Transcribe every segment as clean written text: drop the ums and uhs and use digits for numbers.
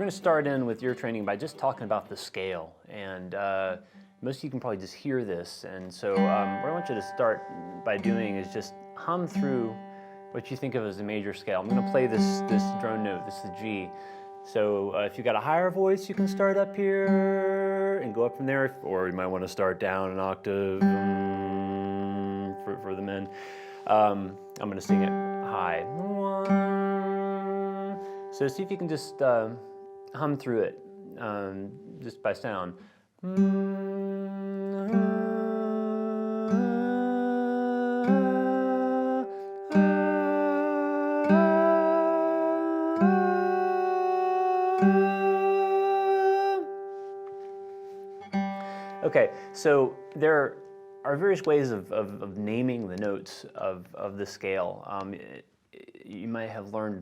going to start in with ear training by just talking about the scale, and most of you can probably just hear this, and so what I want you to start by doing is just hum through what you think of as a major scale. I'm going to play this drone note, this is the G. So if you've got a higher voice, you can start up here and go up from there, or you might want to start down an octave for the men. I'm going to sing it high. So see if you can just hum through it, just by sound. Okay, so there are various ways of naming the notes of the scale. You might have learned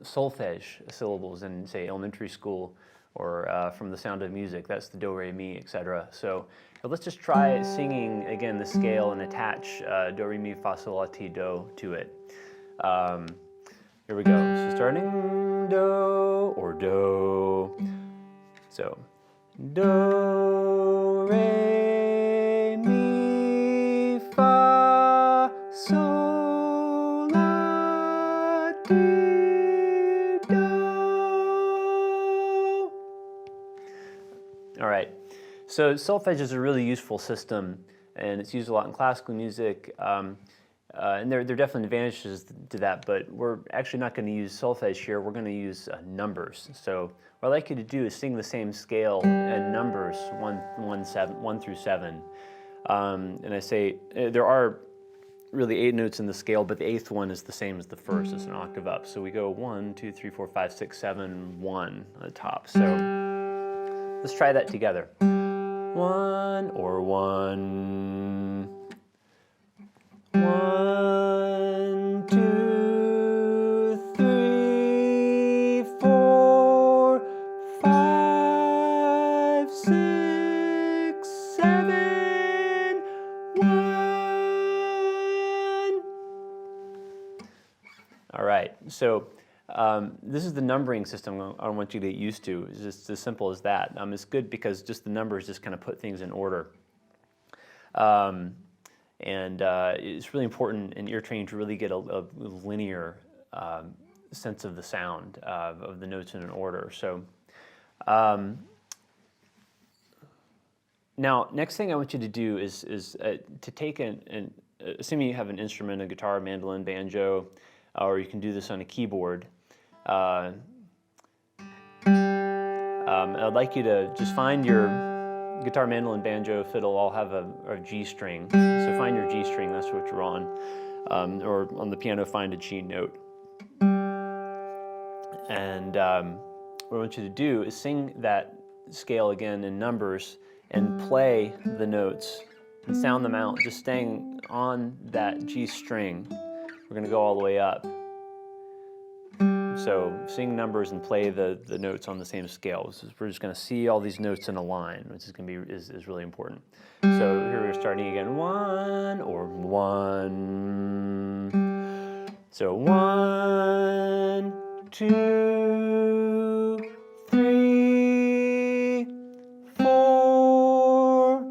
solfege syllables in, say, elementary school, or from The Sound of Music. That's the do, re, mi, etc. So let's just try singing again the scale and attach do, re, mi, fa, sol, la, ti, do to it. Here we go. So starting do or do. So do, re, mi, fa, sol, la, ti, do. All right, so solfege is a really useful system, and it's used a lot in classical music, and there are definitely advantages to that, but we're actually not going to use solfege here. We're going to use numbers. So what I'd like you to do is sing the same scale and numbers, 1 through 7. And I say there are really 8 notes in the scale, but the 8th one is the same as the first. It's an octave up. So we go 1, 2, 3, 4, 5, 6, 7, 1 on the top. So let's try that together. 1 or 1. 1, 2, 3, 4, 5, 6, 7, 1. All right, so this is the numbering system I want you to get used to. It's just as simple as that. It's good because just the numbers just kind of put things in order. And it's really important in ear training to really get a linear sense of the sound of the notes in an order. So now, next thing I want you to do is to take assuming you have an instrument, a guitar, mandolin, banjo, or you can do this on a keyboard. I'd like you to just find your guitar, mandolin, banjo, fiddle all have a G string. So find your G string, that's what you're on. Or on the piano, find a G note. And what I want you to do is sing that scale again in numbers and play the notes and sound them out, just staying on that G string. We're going to go all the way up. So sing numbers and play the notes on the same scale. So we're just going to see all these notes in a line, which is going to be is really important. So here we're starting again. 1 or 1. So 1, 2, 3, 4,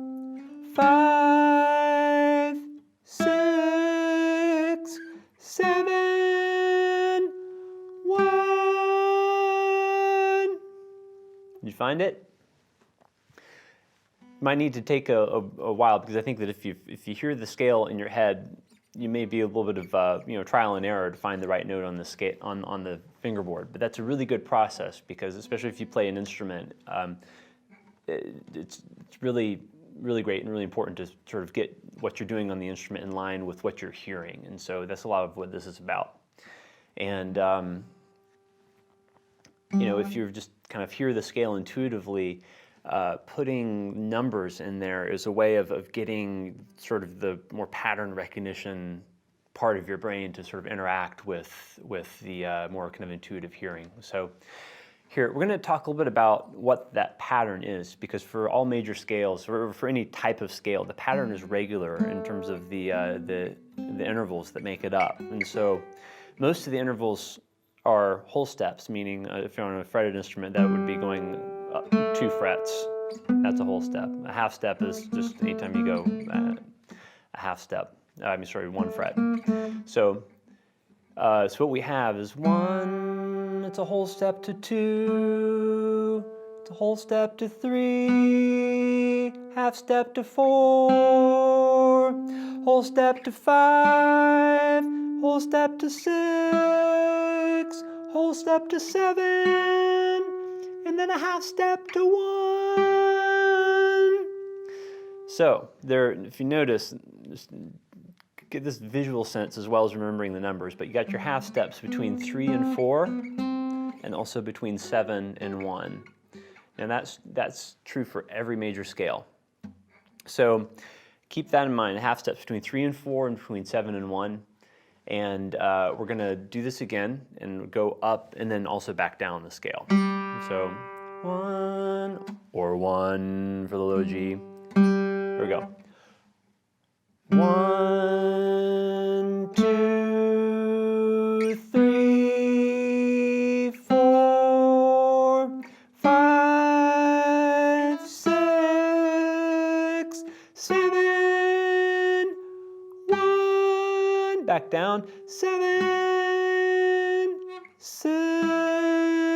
5, 6, 7. Did you find it? Might need to take a while, because I think that if you hear the scale in your head, you may be a little bit of trial and error to find the right note on the scale on the fingerboard. But that's a really good process, because especially if you play an instrument, it's really great and really important to sort of get what you're doing on the instrument in line with what you're hearing. And so that's a lot of what this is about. And if you just kind of hear the scale intuitively, putting numbers in there is a way of getting sort of the more pattern recognition part of your brain to sort of interact with the more kind of intuitive hearing. So here, we're going to talk a little bit about what that pattern is, because for all major scales, or for any type of scale, the pattern is regular in terms of the intervals that make it up. And so most of the intervals are whole steps, meaning if you're on a fretted instrument, that would be going up 2 frets. That's a whole step. A half step is just anytime you go a half step. I mean, sorry, 1 fret. So what we have is 1, it's a whole step to 2, it's a whole step to 3, half step to 4, whole step to 5, whole step to 6, whole step to 7, and then a half step to 1. So there, if you notice, just get this visual sense as well as remembering the numbers, but you got your half steps between 3 and 4, and also between 7 and 1. And that's true for every major scale. So keep that in mind, half steps between 3 and 4 and between 7 and 1. And we're gonna do this again and go up and then also back down the scale. So 1 or 1 for the low G. Here we go. 1, 2, 3, 4, 5, 6, 7, 1. Back down. 7, 6.